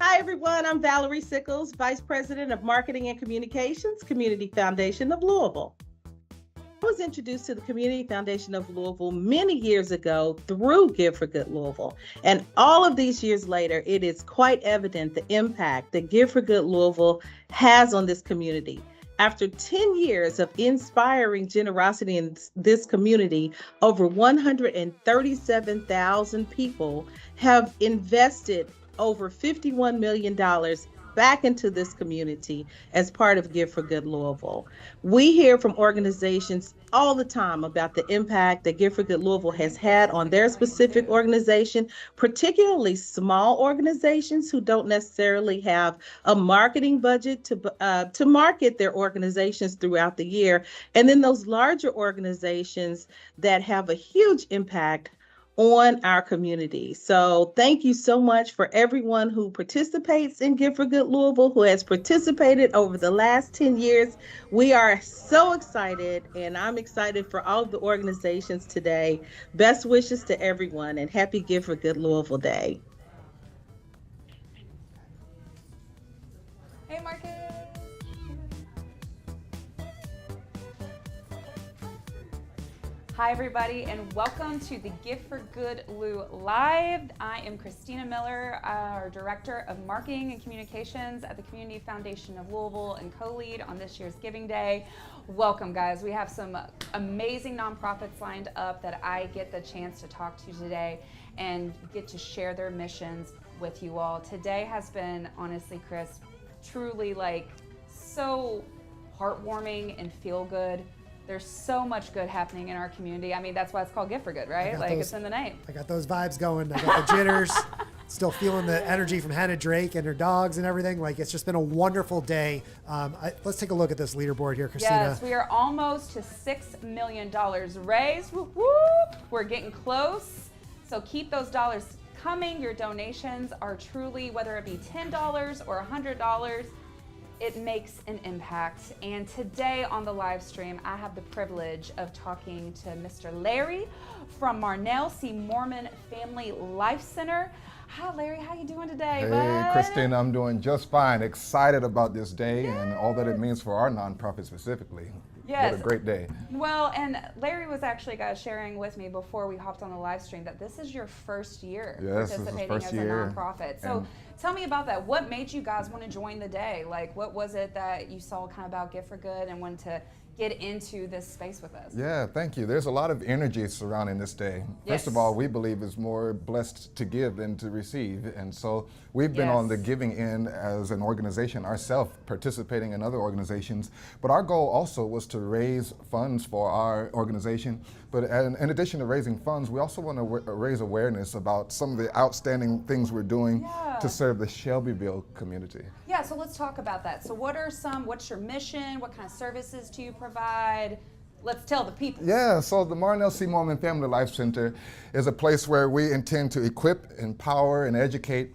Hi, everyone. I'm Valerie Sickles, Vice President of Marketing and Communications, Community Foundation of Louisville. I was introduced to the Community Foundation of Louisville many years ago through Give for Good Louisville. And all of these years later, it is quite evident the impact that Give for Good Louisville has on this community. After 10 years of inspiring generosity in this community, over 137,000 people have invested over $51 million back into this community as part of Give for Good Louisville. We hear from organizations all the time about the impact that Give for Good Louisville has had on their specific organization, particularly small organizations who don't necessarily have a marketing budget to market their organizations throughout the year. And then those larger organizations that have a huge impact on our community. So thank you so much for everyone who participates in Give for Good Louisville, who has participated over the last 10 years. We are so excited, and I'm excited for all of the organizations today. Best wishes to everyone, and happy Give for Good Louisville Day. Hey, Marcus. Hi, everybody, and welcome to the Give for Good Lou Live. I am Christina Miller, our Director of Marketing and Communications at the Community Foundation of Louisville and co-lead on this year's Giving Day. Welcome, guys. We have some amazing nonprofits lined up that I get the chance to talk to today and get to share their missions with you all. Today has been, honestly, Chris, truly so heartwarming and feel good. There's so much good happening in our community. I mean, that's why it's called Give for Good, right? It's in the name. I got those vibes going. I got the jitters. Still feeling the energy from Hannah Drake and her dogs and everything. It's just been a wonderful day. Let's take a look at this leaderboard here, Christina. Yes, we are almost to $6 million raised. Woo, woo. We're getting close. So keep those dollars coming. Your donations are truly, whether it be $10 or $100, it makes an impact. And today on the live stream, I have the privilege of talking to Mr. Larry from Marnell C. Mormon Family Life Center. Hi, Larry. How you doing today, Hey, bud? Christina, I'm doing just fine. Excited about this day and all that it means for our nonprofit specifically. Yes. What a great day. Well, and Larry was actually, guys, sharing with me before we hopped on the live stream that this is your first year participating as a nonprofit. So tell me about that. What made you guys want to join the day? What was it that you saw kind of about Give for Good and wanted to get into this space with us? Yeah, thank you. There's a lot of energy surrounding this day. Yes. First of all, we believe it's more blessed to give than to receive. And so we've been on the giving end as an organization ourselves, participating in other organizations. But our goal also was to raise funds for our organization. But in addition to raising funds, we also want to raise awareness about some of the outstanding things we're doing to serve the Shelbyville community. Yeah, so let's talk about that. So what's your mission? What kind of services do you provide? Let's tell the people. Yeah, so the Marnell C. Mormon Family Life Center is a place where we intend to equip, empower, and educate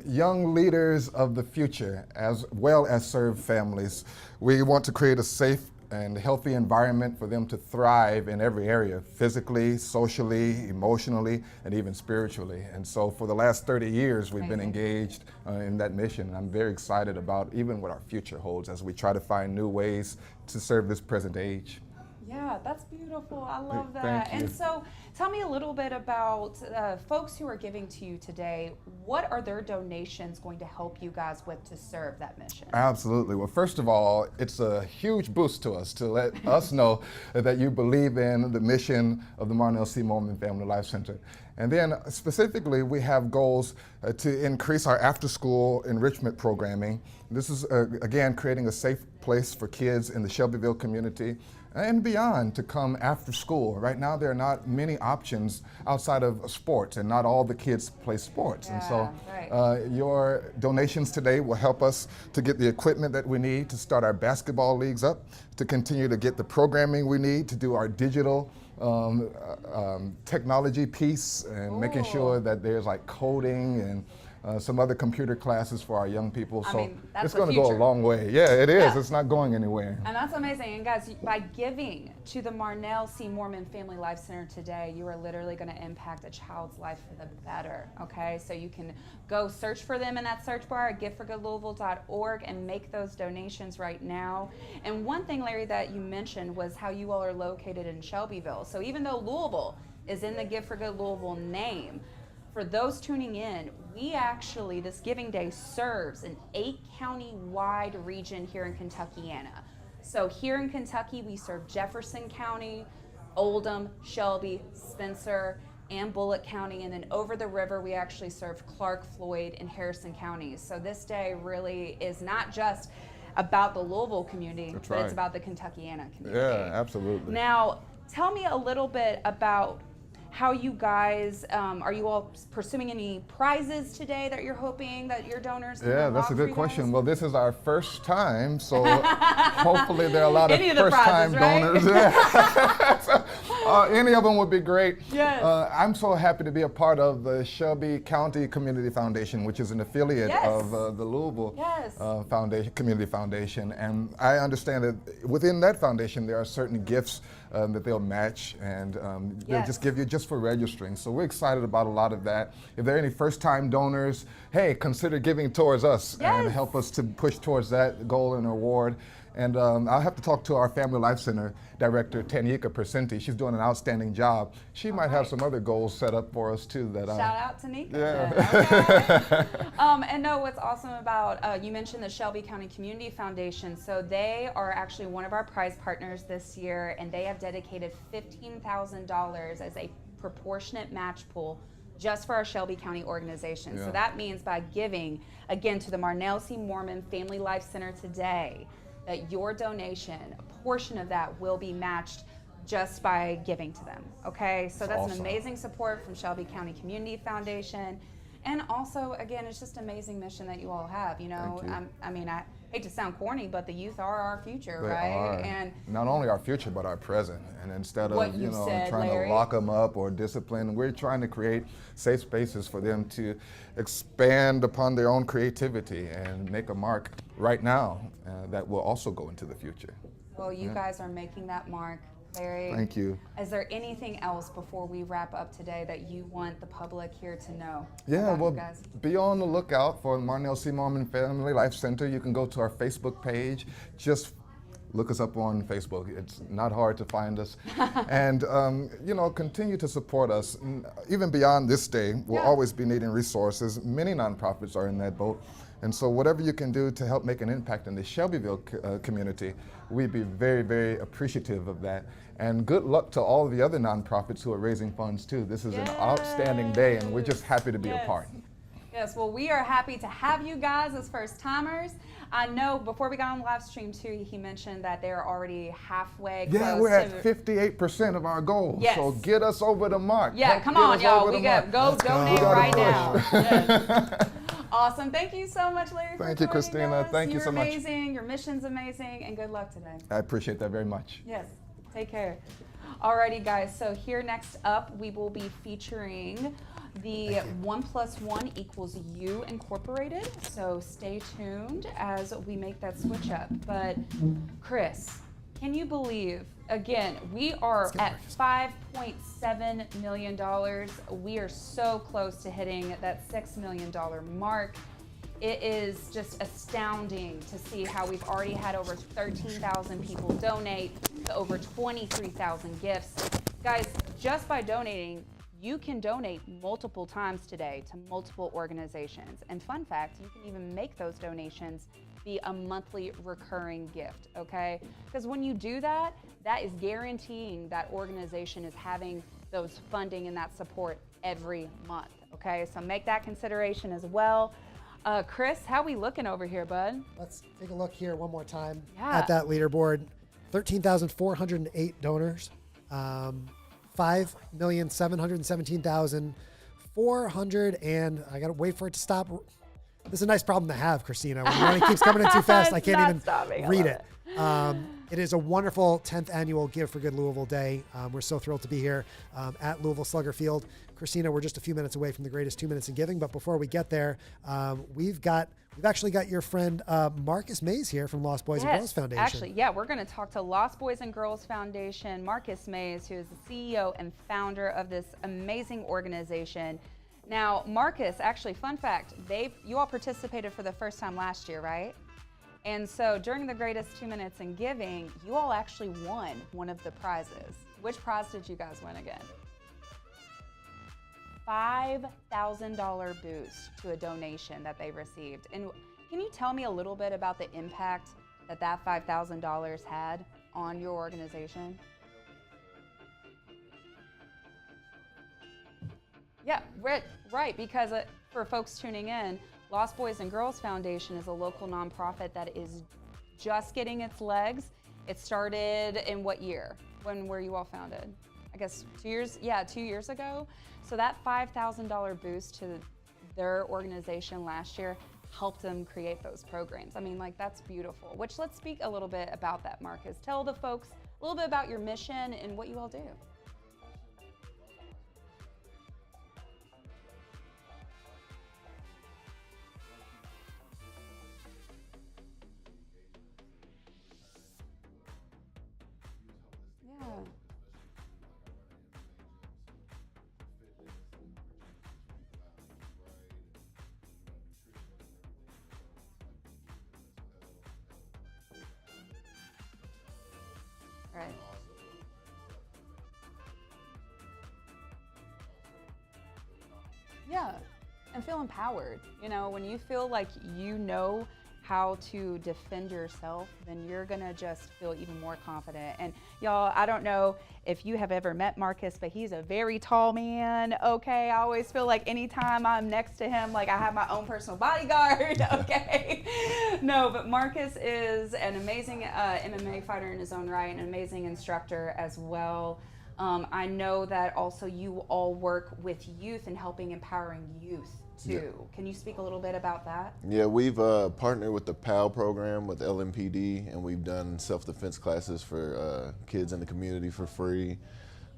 young leaders of the future as well as serve families. We want to create a safe and healthy environment for them to thrive in every area, physically, socially, emotionally, and even spiritually. And so for the last 30 years, we've been engaged in that mission. And I'm very excited about even what our future holds as we try to find new ways to serve this present age. Yeah, that's beautiful. I love that. Thank you. And so tell me a little bit about folks who are giving to you today. What are their donations going to help you guys with to serve that mission? Absolutely. Well, first of all, it's a huge boost to us to let us know that you believe in the mission of the Marnell C. Mormon Family Life Center. And then specifically, we have goals to increase our after-school enrichment programming. This is, again, creating a safe place for kids in the Shelbyville community and beyond to come after school. Right now, there are not many options outside of sports, and not all the kids play sports. And so your donations today will help us to get the equipment that we need to start our basketball leagues up, to continue to get the programming we need to do our digital technology piece, and making sure that there's coding and some other computer classes for our young people. So that's it's the going to go a future. long way. Yeah, it is. Yeah. It's not going anywhere. And that's amazing. And guys, by giving to the Marnell C. Mormon Family Life Center today, you are literally going to impact a child's life for the better, okay? So you can go search for them in that search bar at giftforgoodlouisville.org and make those donations right now. And one thing, Larry, that you mentioned was how you all are located in Shelbyville. So even though Louisville is in the Gift for Good Louisville name, for those tuning in, we actually, this Giving Day serves an 8-county wide region here in Kentuckiana. So here in Kentucky, we serve Jefferson County, Oldham, Shelby, Spencer, and Bullitt County. And then over the river, we actually serve Clark, Floyd, and Harrison counties. So this day really is not just about the Louisville community, That's but right. it's about the Kentuckiana community. Yeah, absolutely. Now, tell me a little bit about how you guys, are you all pursuing any prizes today that you're hoping that your donors can Yeah, unlock that's a for good you question. guys? Well, this is our first time, so hopefully there are a lot of Any of the first-time prizes, right? donors. Yeah. Any of them would be great. Yes. I'm so happy to be a part of the Shelby County Community Foundation, which is an affiliate Yes. of the Louisville Yes. Community Foundation. And I understand that within that foundation there are certain gifts that they'll match, and they'll Yes. just give you just for registering. So we're excited about a lot of that. If there are any first-time donors, hey, consider giving towards us and Yes. help us to push towards that goal and award. And I'll have to talk to our Family Life Center director, Tanika Percenti. She's doing an outstanding job. She might have right. some other goals set up for us too. That Shout out to Nika. Yeah. Okay. And no, what's awesome about, you mentioned the Shelby County Community Foundation. So they are actually one of our prize partners this year, and they have dedicated $15,000 as a proportionate match pool just for our Shelby County organization. Yeah. So that means by giving, again, to the Marnell C. Mormon Family Life Center today, that your donation, a portion of that will be matched just by giving to them, okay? So that's awesome. an amazing support from Shelby County Community Foundation. And also, again, it's just an amazing mission that you all have, you know? Thank you. I mean, I hate to sound corny, but the youth are our future, They right? are. And not only our future, but our present. And instead What of you said, trying Larry. to lock them up or discipline, we're trying to create safe spaces for them to expand upon their own creativity and make a mark right now that will also go into the future. well, you guys are making that mark, Larry. Thank you. Is there anything else before we wrap up today that you want the public here to know? Yeah, about well, you guys? be on the lookout for the Marnell C. Mormon Family Life Center. You can go to our Facebook page. Just look us up on Facebook. It's not hard to find us. And, continue to support us. Even beyond this day, we'll Yeah. always be needing resources. Many nonprofits are in that boat. And so whatever you can do to help make an impact in the Shelbyville community, we'd be very, very appreciative of that. And good luck to all the other nonprofits who are raising funds too. This is an outstanding day, and we're just happy to be a Yes. part. Yes, well, we are happy to have you guys as first timers. I know before we got on the live stream too, he mentioned that they're already halfway Yeah, close we're at to 58% of our goal. Yes. So get us over the mark. Yeah, Help come get on, us y'all. over We the got mark. go donate We gotta right now. push. Yes. Awesome. Thank you so much, Larry. Thank for you, joining Christina. us. Thank you so much. You're amazing. Your mission's amazing, and good luck today. I appreciate that very much. Yes. Take care. Alrighty, guys. So here next up, we will be featuring the 1+1=U Incorporated. So stay tuned as we make that switch up. But Chris, can you believe? Again, we are at $5.7 million. We are so close to hitting that $6 million mark. It is just astounding to see how we've already had over 13,000 people donate to over 23,000 gifts. Guys, just by donating, you can donate multiple times today to multiple organizations. And fun fact, you can even make those donations be a monthly recurring gift, okay? Because when you do that, that is guaranteeing that organization is having those funding and that support every month, okay? So make that consideration as well. Chris, how we looking over here, bud? Let's take a look here one more time Yeah. at that leaderboard. 13,408 donors. 5,717,400, and I gotta wait for it to stop. This is a nice problem to have, Christina. When money keeps coming in too fast, I It's can't not even stopping. I read love it. It is a wonderful 10th annual Give for Good Louisville Day. We're so thrilled to be here at Louisville Slugger Field. Christina, we're just a few minutes away from the greatest 2 minutes in giving, but before we get there, we've actually got your friend Marcus Mays here from Lost Boys and Girls Foundation. Actually, yeah, we're going to talk to Lost Boys and Girls Foundation, Marcus Mays, who is the CEO and founder of this amazing organization. Now, Marcus, actually, fun fact, you all participated for the first time last year, right? And so during the greatest 2 minutes in giving, you all actually won one of the prizes. Which prize did you guys win again? $5,000 boost to a donation that they received. And can you tell me a little bit about the impact that $5,000 had on your organization? Yeah, right, because for folks tuning in, Lost Boys and Girls Foundation is a local nonprofit that is just getting its legs. It started in what year? When were you all founded? I guess 2 years? Yeah, 2 years ago. So that $5,000 boost to their organization last year helped them create those programs. I mean, like, that's beautiful. Which, let's speak a little bit about that, Marcus. Tell the folks a little bit about your mission and what you all do. Right. Yeah, and feel empowered. You know, when you feel like you know how to defend yourself, then you're gonna just feel even more confident. And y'all, I don't know if you have ever met Marcus, but he's a very tall man, okay? I always feel like anytime I'm next to him, like I have my own personal bodyguard, okay? No, but Marcus is an amazing MMA fighter in his own right, an amazing instructor as well. I know that also you all work with youth and helping empowering youth too. Yeah. Can you speak a little bit about that? Yeah, we've partnered with the PAL program with LMPD, and we've done self-defense classes for kids in the community for free.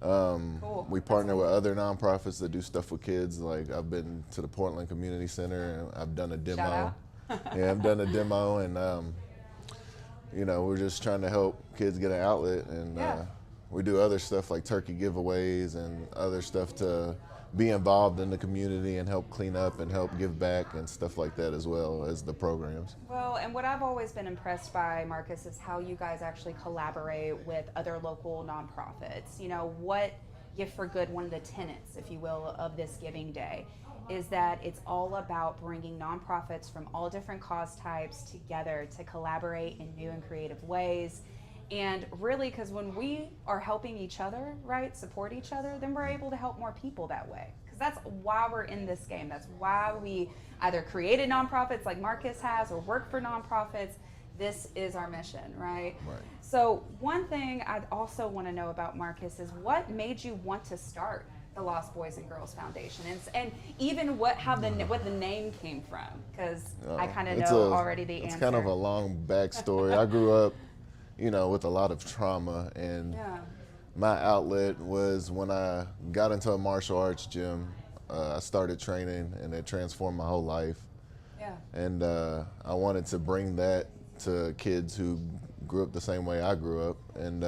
Cool. We partner with other nonprofits that do stuff with kids. Like, I've been to the Portland Community Center and I've done a demo. Shout out. Yeah, I've done a demo, and you know, we're just trying to help kids get an outlet, and we do other stuff like turkey giveaways and other stuff to be involved in the community and help clean up and help give back and stuff like that, as well as the programs. Well, and what I've always been impressed by, Marcus, is how you guys actually collaborate with other local nonprofits. You know, what Give for Good, one of the tenets, if you will, of this Giving Day, is that it's all about bringing nonprofits from all different cause types together to collaborate in new and creative ways. And really, because when we are helping each other, right, support each other, then we're able to help more people that way. Because that's why we're in this game. That's why we either created nonprofits like Marcus has or work for nonprofits. This is our mission, right? Right. So one thing I'd also want to know about Marcus is what made you want to start the Lost Boys and Girls Foundation, and even what the name came from, because I kind of know already the answer. It's kind of a long backstory. I grew up, you know, with a lot of trauma, and my outlet was when I got into a martial arts gym. I started training, and it transformed my whole life. Yeah. And I wanted to bring that to kids who grew up the same way I grew up, and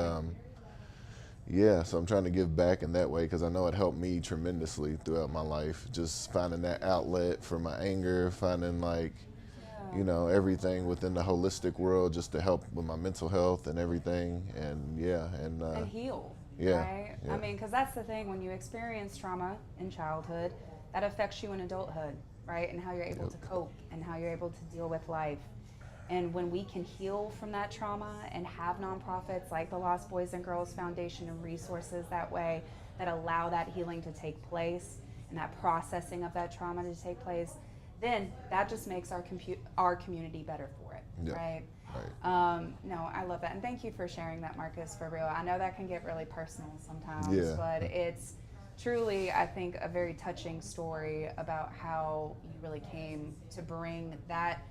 yeah, so I'm trying to give back in that way, because I know it helped me tremendously throughout my life. Just finding that outlet for my anger, finding, like, you know, everything within the holistic world, just to help with my mental health and everything, and and heal. Yeah, right. Yeah. I mean, because that's the thing, when you experience trauma in childhood, that affects you in adulthood, right? And how you're able to cope and how you're able to deal with life. And when we can heal from that trauma and have nonprofits like the Lost Boys and Girls Foundation and resources that way that allow that healing to take place and that processing of that trauma to take place, then that just makes our community better for it, right? Right. No, I love that. And thank you for sharing that, Marcus, for real. I know that can get really personal sometimes, but it's truly, I think, a very touching story about how you really came to bring that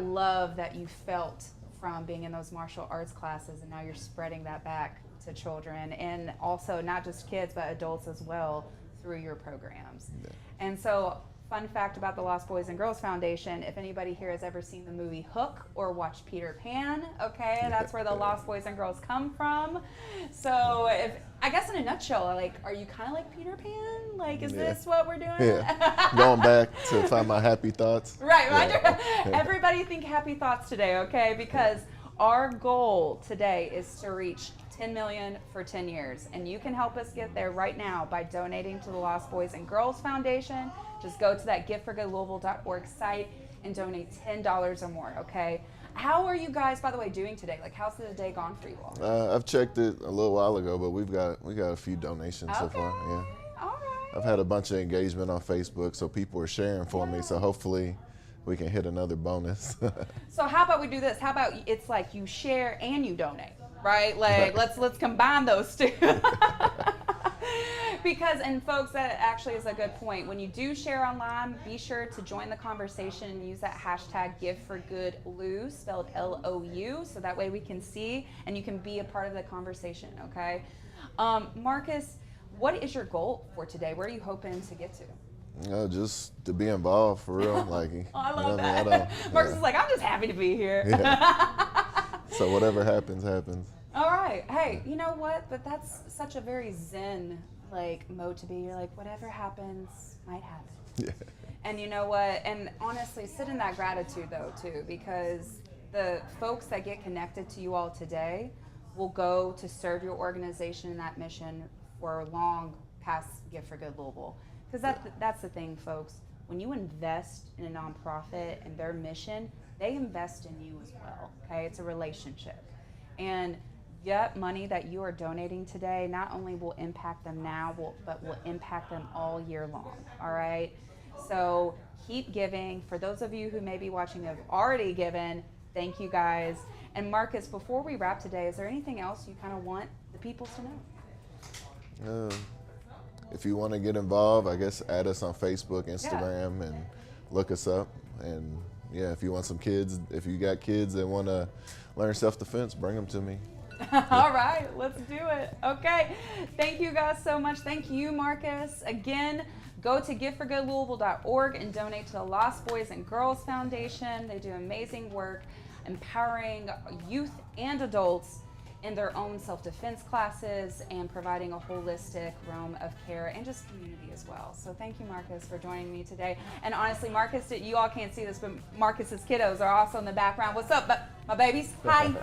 love that you felt from being in those martial arts classes, and now you're spreading that back to children, and also not just kids but adults as well through your programs. Yeah. And so, fun fact about the Lost Boys and Girls Foundation, if anybody here has ever seen the movie Hook or watched Peter Pan, okay, that's where the Lost Boys and Girls come from. So I guess in a nutshell, like, are you kind of like Peter Pan? Like, is this what we're doing? Yeah, going back to find my happy thoughts. Right, everybody think happy thoughts today, okay, because our goal today is to reach 10 million for 10 years, and you can help us get there right now by donating to the Lost Boys and Girls Foundation. Just go to that giftforgoodlouisville.org site and donate $10 or more, okay? How are you guys, by the way, doing today? Like, how's the day gone for you all? I've checked it a little while ago, but we got a few donations so far. Yeah. All right. I've had a bunch of engagement on Facebook, so people are sharing for me. So hopefully we can hit another bonus. So how about we do this? How about it's like you share and you donate, right? Like let's combine those two. Because, and folks, that actually is a good point. When you do share online, be sure to join the conversation and use that hashtag GiveForGoodLou, spelled L-O-U, so that way we can see and you can be a part of the conversation, okay? Marcus, what is your goal for today? Where are you hoping to get to? Just to be involved, for real. Like, I love that. Marcus is like, I'm just happy to be here. Yeah. So whatever happens, happens. All right. Hey, you know what? But that's such a very zen mode to be. You're like, whatever happens might happen. Yeah. And you know what? And honestly, sit in that gratitude though too, because the folks that get connected to you all today will go to serve your organization and that mission for long past Gift for Good Louisville. Because that's the thing, folks. When you invest in a nonprofit and their mission, they invest in you as well. Okay, it's a relationship. And yet, money that you are donating today not only will impact them now, but will impact them all year long, all right? So keep giving. For those of you who may be watching have already given, thank you guys. And Marcus, before we wrap today, is there anything else you kind of want the people to know? If you want to get involved, I guess add us on Facebook, Instagram, and look us up. And yeah, if you want some kids, if you got kids that want to learn self-defense, bring them to me. All right, let's do it. Okay, thank you guys so much. Thank you, Marcus. Again, go to giftforgoodlouisville.org and donate to the Lost Boys and Girls Foundation. They do amazing work empowering youth and adults in their own self-defense classes and providing a holistic realm of care and just community as well. So thank you, Marcus, for joining me today. And honestly, Marcus, you all can't see this, but Marcus's kiddos are also in the background. What's up, my babies? Hi.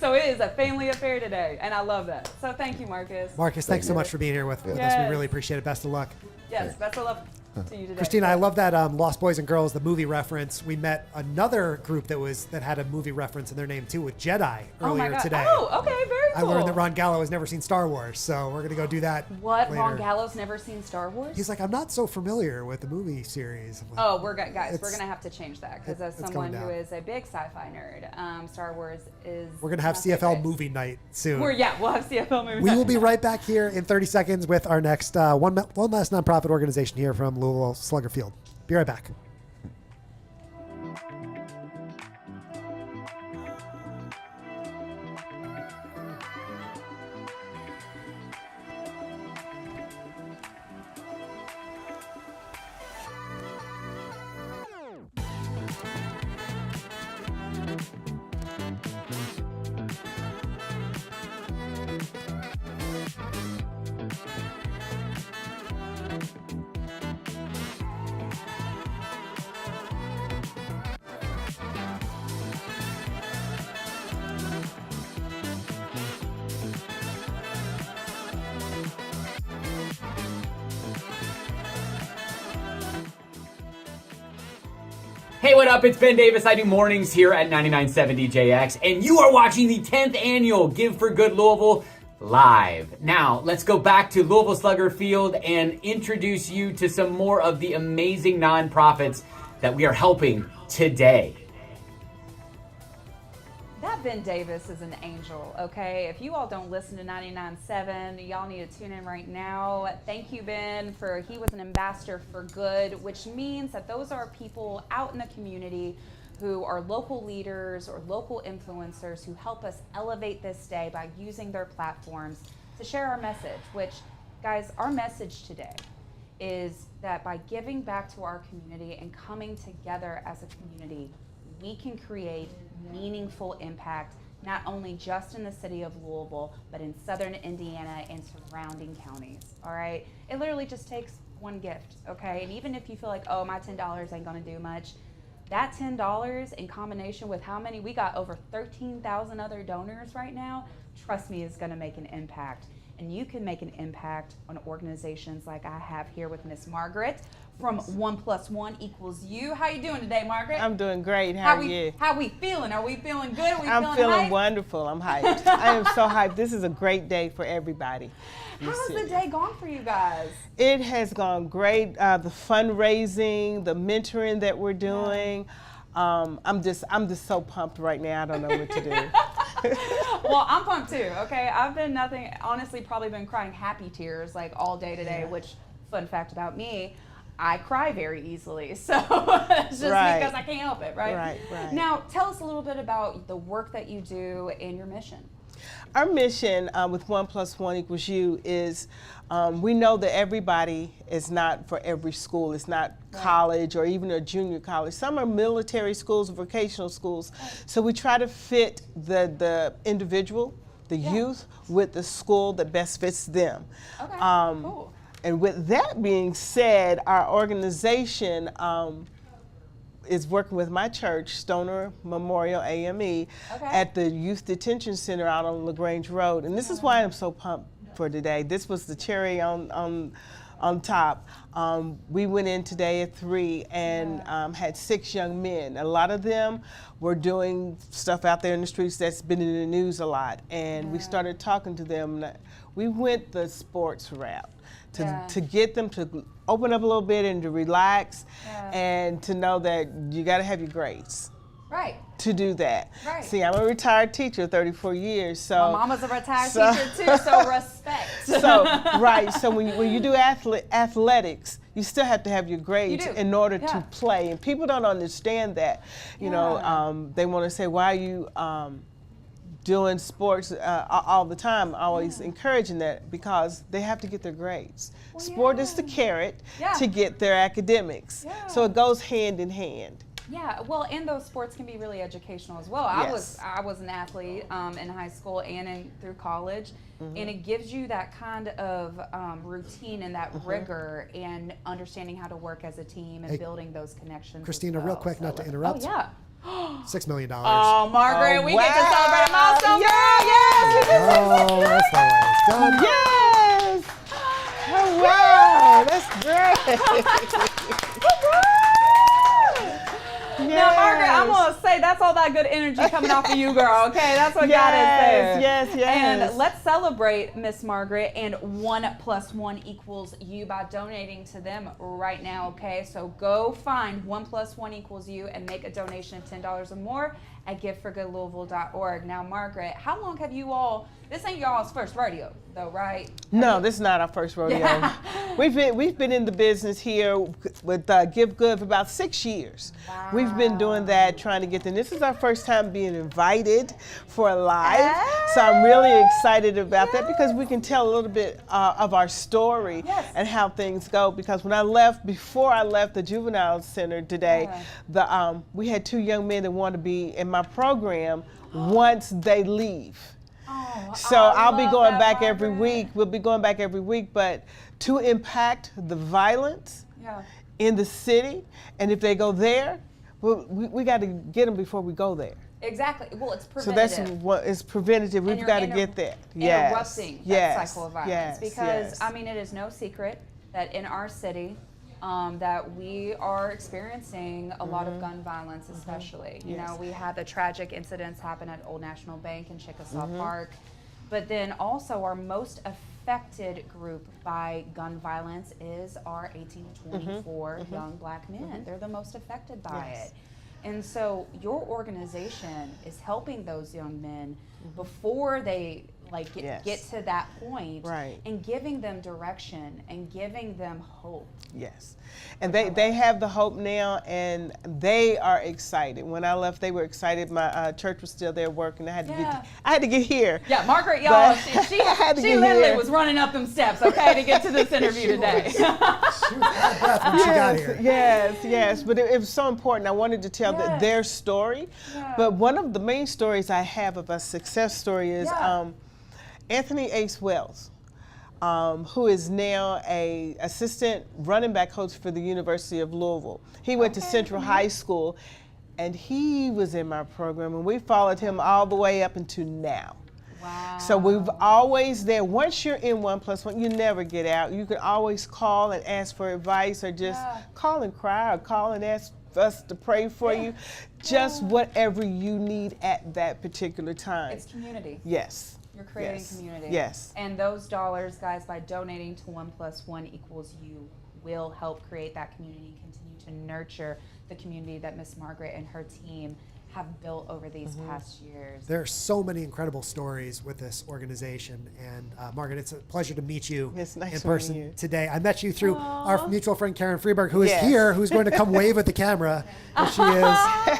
So it is a family affair today, and I love that. So thank you, Marcus. Marcus, thanks so much for being here with us. We really appreciate it. Best of luck. Yes, best of luck to you today. Christina, I love that Lost Boys and Girls, the movie reference. We met another group that had a movie reference in their name too, with Jedi earlier today. Oh, okay, very cool. I learned that Ron Gallo has never seen Star Wars, so we're gonna go do that. What? Later. Ron Gallo's never seen Star Wars? He's like, I'm not so familiar with the movie series. Like, oh, we're gonna have to change that, because as someone who is a big sci-fi nerd, Star Wars is. We're gonna have CFL movie night soon. We'll have CFL movie night. We will be right back here in 30 seconds with our next one last nonprofit organization here from Louisville, Slugger Field. Be right back. Hey, what up? It's Ben Davis. I do mornings here at 99.7 DJX, and you are watching the 10th annual Give for Good Louisville live. Now, let's go back to Louisville Slugger Field and introduce you to some more of the amazing nonprofits that we are helping today. That Ben Davis is an angel, okay? If you all don't listen to 99.7, y'all need to tune in right now. Thank you, Ben, he was an ambassador for good, which means that those are people out in the community who are local leaders or local influencers who help us elevate this day by using their platforms to share our message, which, guys, our message today is that by giving back to our community and coming together as a community, we can create meaningful impact, not only just in the city of Louisville, but in southern Indiana and surrounding counties, all right? It literally just takes one gift, okay? And even if you feel like, oh, my $10 ain't gonna do much, that $10 in combination with how many, we got over 13,000 other donors right now, trust me, is gonna make an impact. And you can make an impact on organizations like I have here with Miss Margaret from 1+1=U. How you doing today, Margaret? I'm doing great. How are you? How we feeling? Are we feeling good? Are we I'm feeling hyped? wonderful. I'm hyped. I am so hyped. This is a great day for everybody. How has the day gone for you guys? It has gone great. The fundraising, the mentoring that we're doing. I'm just so pumped right now. I don't know what to do. Well, I'm pumped too, okay? I've been honestly probably been crying happy tears like all day today, which, fun fact about me, I cry very easily. So it's just because I can't help it, right? Right. Now, tell us a little bit about the work that you do and your mission. Our mission with 1+1=U is we know that everybody is not for every school. It's not college or even a junior college. Some are military schools, vocational schools. So we try to fit the individual, the youth, with the school that best fits them. Okay, cool. And with that being said, our organization is working with my church, Stoner Memorial AME, at the Youth Detention Center out on LaGrange Road. And this is why I'm so pumped for today. This was the cherry on top. We went in today at 3 and had 6 young men. A lot of them were doing stuff out there in the streets that's been in the news a lot. And we started talking to them. We went the sports route to get them to open up a little bit and to relax and to know that you got to have your grades. Right. To do that. Right. See, I'm a retired teacher, 34 years. So my mama's a retired teacher too, so respect. So when you do athletics, you still have to have your grades in order to play. And people don't understand that. You know, they want to say, why are you doing sports all the time, always encouraging that, because they have to get their grades. Well, sport is the carrot to get their academics. So it goes hand in hand. Yeah, well, and those sports can be really educational as well. Yes. I was an athlete in high school and through college, and it gives you that kind of routine and that rigor and understanding how to work as a team and building those connections. Christina, real quick, not to interrupt. Oh, yeah. $6 million. Oh, Margaret, we get to celebrate a milestone. Oh, that's always done. Yes! Oh, wow, that's great. Now, Margaret, I'm going to say that's all that good energy coming off of you, girl, okay? That's what God says. Yes. And let's celebrate Miss Margaret and 1+1=U by donating to them right now, okay? So go find 1+1=U and make a donation of $10 or more at giveforgoodlouisville.org. Now, Margaret, how long have you all, this ain't y'all's first rodeo, though, right? No, this is not our first rodeo. Yeah. We've been in the business here with Give Good for about 6 years. Wow. We've been doing that, trying to get them. This is our first time being invited for a live, so I'm really excited about that because we can tell a little bit of our story and how things go. Because before I left the juvenile center today, we had 2 young men that want to be in my program once they leave. So I'll be going back every week. We'll be going back every week, but to impact the violence in the city, and if they go there, we got to get them before we go there. Exactly. Well, it's preventative. So that's what it's preventative. We've got to get that. Interrupting that cycle of violence. Because, I mean, it is no secret that in our city, that we are experiencing a lot of gun violence, especially. You know, we had the tragic incidents happen at Old National Bank in Chickasaw Park, but then also our most affected group by gun violence is our 18 to 24 young black men. They're the most affected by it. And so your organization is helping those young men before they like Yes. get to that point, Right. and giving them direction and giving them hope. Yes. And they have the hope now, and they are excited. When I left, they were excited. My church was still there working. I had to get here. Yeah, Margaret, y'all, But she had to she get literally here. was running up them steps, okay, to get to this interview today. She was out of breath when she got here. Yes. But it was so important. I wanted to tell their story. Yeah. But one of the main stories I have of a success story is Anthony Ace Wells, who is now a assistant running back coach for the University of Louisville. He went to Central High School, and he was in my program, and we followed him all the way up into now. Wow. So we've always there. Once you're in 1+1, you never get out. You can always call and ask for advice, or just call and cry, or call and ask us to pray for you. Just whatever you need at that particular time. It's community. Yes. You're creating community. Yes. And those dollars, guys, by donating to 1+1=you, will help create that community, continue to nurture the community that Miss Margaret and her team have built over these past years. There are so many incredible stories with this organization, and Margaret, it's a pleasure to meet you It's nice in meeting person you. today. I met you through our mutual friend Karen Freeberg, who is here, who's going to come wave at the camera. There she is.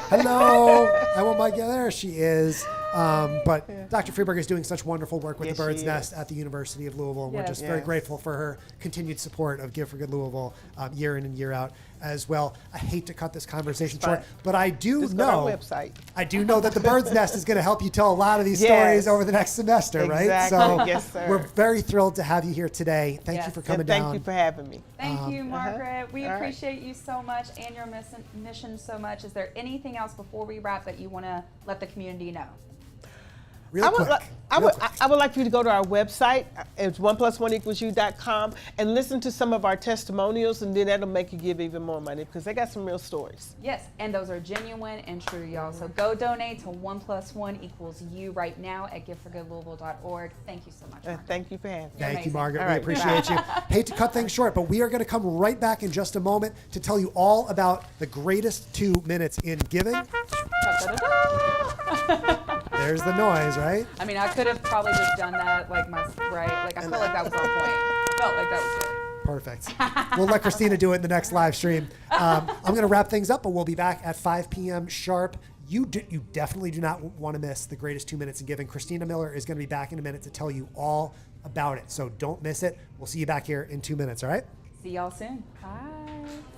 Hello. I want my there she is. But Dr. Freeberg is doing such wonderful work with the Bird's Nest at the University of Louisville. And we're just very grateful for her continued support of Give for Good Louisville year in and year out as well. I hate to cut this conversation short, but I do Just go to know our website. I do know that the Bird's Nest is going to help you tell a lot of these stories over the next semester, right? Exactly. So Yes, sir. we're very thrilled to have you here today. Thank you for coming down. Thank you for having me. Thank you, Margaret. We All right. appreciate you so much and your mission so much. Is there anything else before we wrap that you want to let the community know? Real quick. I would like for you to go to our website. It's 1+1=you.com, and listen to some of our testimonials, and then that'll make you give even more money, because they got some real stories. Yes, and those are genuine and true, y'all. So go donate to 1+1=you right now at giveforgoodlouisville.org. Thank you so much, Margaret. Thank you for having me. Thank you, amazing. Margaret. All We right, appreciate you. Hate to cut things short, but we are going to come right back in just a moment to tell you all about the greatest 2 minutes in giving. There's the noise, right? I mean, I could have probably just done that, like I feel like that was on point. Felt like that was good. Perfect. We'll let Christina do it in the next live stream. I'm going to wrap things up, but we'll be back at 5 p.m. sharp. You definitely do not want to miss the greatest 2 minutes in giving. Christina Miller is going to be back in a minute to tell you all about it. So don't miss it. We'll see you back here in 2 minutes, all right? See y'all soon. Bye.